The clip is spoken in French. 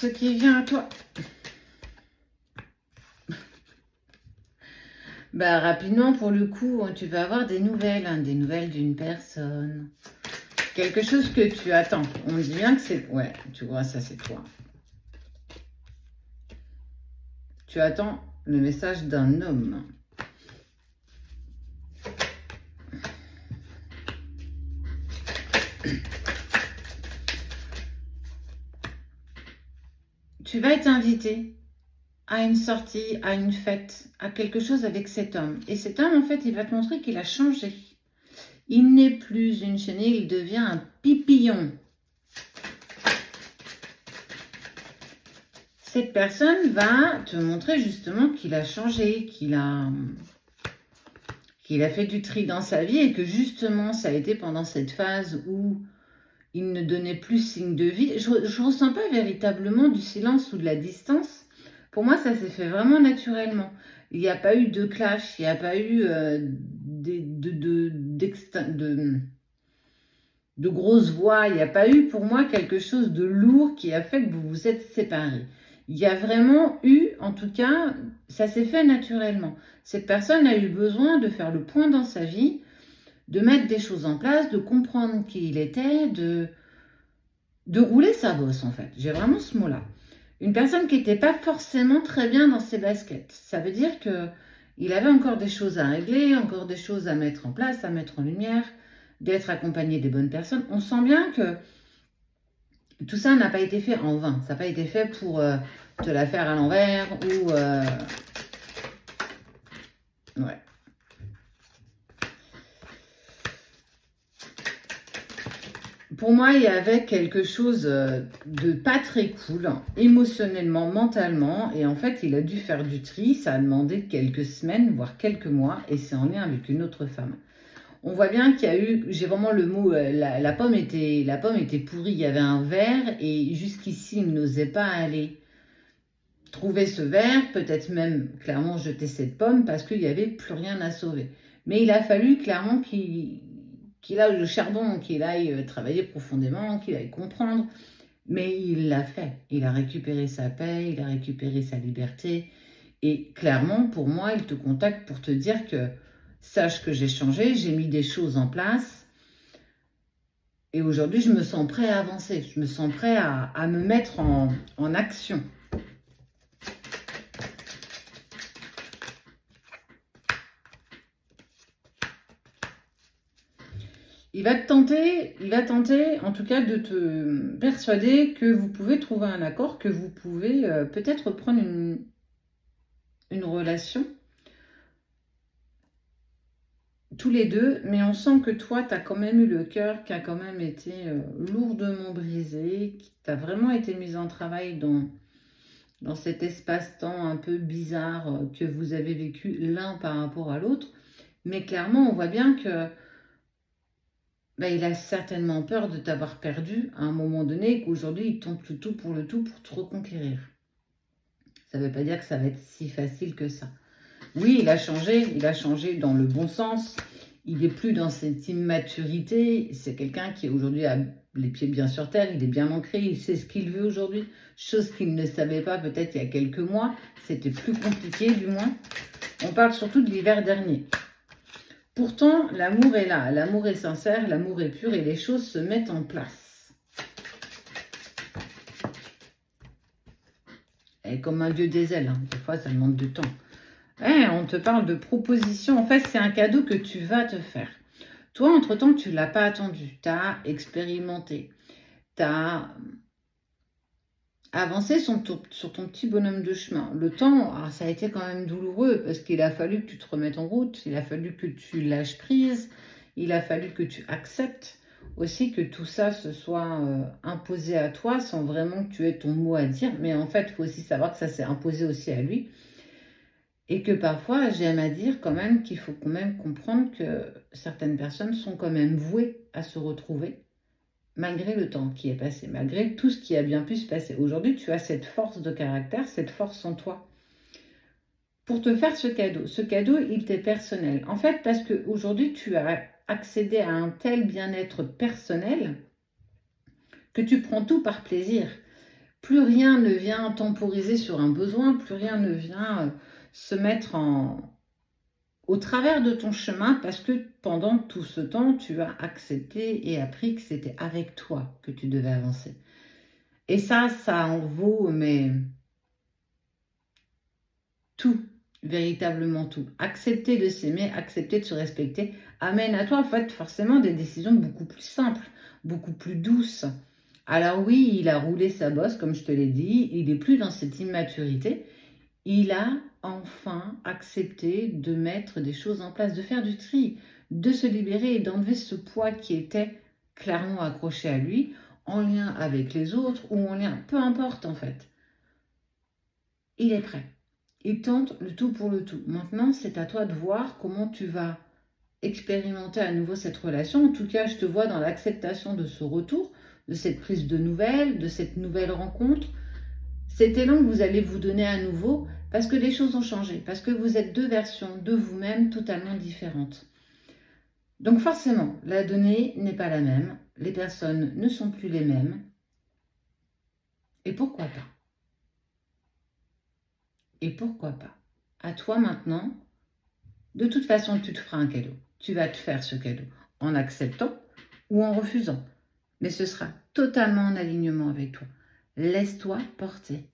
ce qui vient à toi. Bah, rapidement, pour le coup, tu vas avoir des nouvelles, hein, des nouvelles d'une personne. Quelque chose que tu attends. On dit bien que c'est... Ouais, tu vois, ça, c'est toi. Tu attends le message d'un homme. Tu vas être invité à une sortie, à une fête, à quelque chose avec cet homme. Et cet homme, en fait, il va te montrer qu'il a changé. Il n'est plus une chenille, il devient un pipillon. Cette personne va te montrer justement qu'il a changé, qu'il a fait du tri dans sa vie et que justement, ça a été pendant cette phase où il ne donnait plus signe de vie. Je ne ressens pas véritablement du silence ou de la distance. Pour moi, ça s'est fait vraiment naturellement. Il n'y a pas eu de clash, il n'y a pas eu de grosses voix, il n'y a pas eu pour moi quelque chose de lourd qui a fait que vous vous êtes séparés. Il y a vraiment eu, en tout cas, ça s'est fait naturellement. Cette personne a eu besoin de faire le point dans sa vie, de mettre des choses en place, de comprendre qui il était, de rouler sa bosse en fait. J'ai vraiment ce mot-là. Une personne qui n'était pas forcément très bien dans ses baskets. Ça veut dire qu'il avait encore des choses à régler, encore des choses à mettre en place, à mettre en lumière, d'être accompagné des bonnes personnes. On sent bien que tout ça n'a pas été fait en vain. Ça n'a pas été fait pour te la faire à l'envers ou... Ouais. Pour moi, il y avait quelque chose de pas très cool, émotionnellement, mentalement. Et en fait, il a dû faire du tri. Ça a demandé quelques semaines, voire quelques mois. Et c'est en lien avec une autre femme. On voit bien qu'il y a eu, j'ai vraiment le mot, la pomme était pourrie. Il y avait un verre et jusqu'ici, il n'osait pas aller trouver ce verre, peut-être même clairement jeter cette pomme parce qu'il n'y avait plus rien à sauver. Mais il a fallu clairement qu'il aille le charbon, qu'il aille travailler profondément, qu'il aille comprendre. Mais il l'a fait. Il a récupéré sa paix, il a récupéré sa liberté. Et clairement, pour moi, il te contacte pour te dire que sache que j'ai changé, j'ai mis des choses en place. Et aujourd'hui, je me sens prêt à avancer. Je me sens prêt à me mettre en action. Il va tenter, en tout cas, de te persuader que vous pouvez trouver un accord, que vous pouvez peut-être prendre une relation tous les deux, mais on sent que toi, tu as quand même eu le cœur qui a quand même été lourdement brisé, qui t'a vraiment été mis en travail dans cet espace-temps un peu bizarre que vous avez vécu l'un par rapport à l'autre. Mais clairement, on voit bien que il a certainement peur de t'avoir perdu à un moment donné et qu'aujourd'hui, il tente le tout pour te reconquérir. Ça ne veut pas dire que ça va être si facile que ça. Oui, il a changé dans le bon sens. Il n'est plus dans cette immaturité. C'est quelqu'un qui aujourd'hui a les pieds bien sur terre, il est bien ancré, il sait ce qu'il veut aujourd'hui. Chose qu'il ne savait pas peut-être il y a quelques mois. C'était plus compliqué du moins. On parle surtout de l'hiver dernier. Pourtant, l'amour est là, l'amour est sincère, l'amour est pur et les choses se mettent en place. Et comme un dieu des ailes, hein. Des fois ça demande du temps. On te parle de proposition, en fait c'est un cadeau que tu vas te faire. Toi, entre-temps, tu ne l'as pas attendu, tu as expérimenté, tu as avancé sur ton petit bonhomme de chemin. Le temps, ça a été quand même douloureux parce qu'il a fallu que tu te remettes en route, il a fallu que tu lâches prise, il a fallu que tu acceptes aussi que tout ça se soit imposé à toi sans vraiment que tu aies ton mot à dire. Mais en fait, il faut aussi savoir que ça s'est imposé aussi à lui. Et que parfois, j'aime à dire quand même qu'il faut quand même comprendre que certaines personnes sont quand même vouées à se retrouver malgré le temps qui est passé, malgré tout ce qui a bien pu se passer. Aujourd'hui, tu as cette force de caractère, cette force en toi pour te faire ce cadeau. Ce cadeau, il t'est personnel. En fait, parce qu'aujourd'hui, tu as accédé à un tel bien-être personnel que tu prends tout par plaisir. Plus rien ne vient temporiser sur un besoin, plus rien ne vient se mettre au travers de ton chemin, parce que pendant tout ce temps, tu as accepté et appris que c'était avec toi que tu devais avancer. Et ça en vaut, mais tout, véritablement tout. Accepter de s'aimer, accepter de se respecter, amène à toi, en fait, forcément des décisions beaucoup plus simples, beaucoup plus douces. Alors oui, il a roulé sa bosse, comme je te l'ai dit, il n'est plus dans cette immaturité. Il a enfin accepté de mettre des choses en place, de faire du tri, de se libérer et d'enlever ce poids qui était clairement accroché à lui, en lien avec les autres ou en lien, peu importe en fait. Il est prêt. Il tente le tout pour le tout. Maintenant, c'est à toi de voir comment tu vas expérimenter à nouveau cette relation. En tout cas, je te vois dans l'acceptation de ce retour, de cette prise de nouvelles, de cette nouvelle rencontre. Cet élan que vous allez vous donner à nouveau parce que les choses ont changé, parce que vous êtes deux versions de vous-même totalement différentes. Donc forcément, la donnée n'est pas la même, les personnes ne sont plus les mêmes. Et pourquoi pas? Et pourquoi pas? À toi maintenant, de toute façon, tu te feras un cadeau. Tu vas te faire ce cadeau en acceptant ou en refusant. Mais ce sera totalement en alignement avec toi. Laisse-toi porter.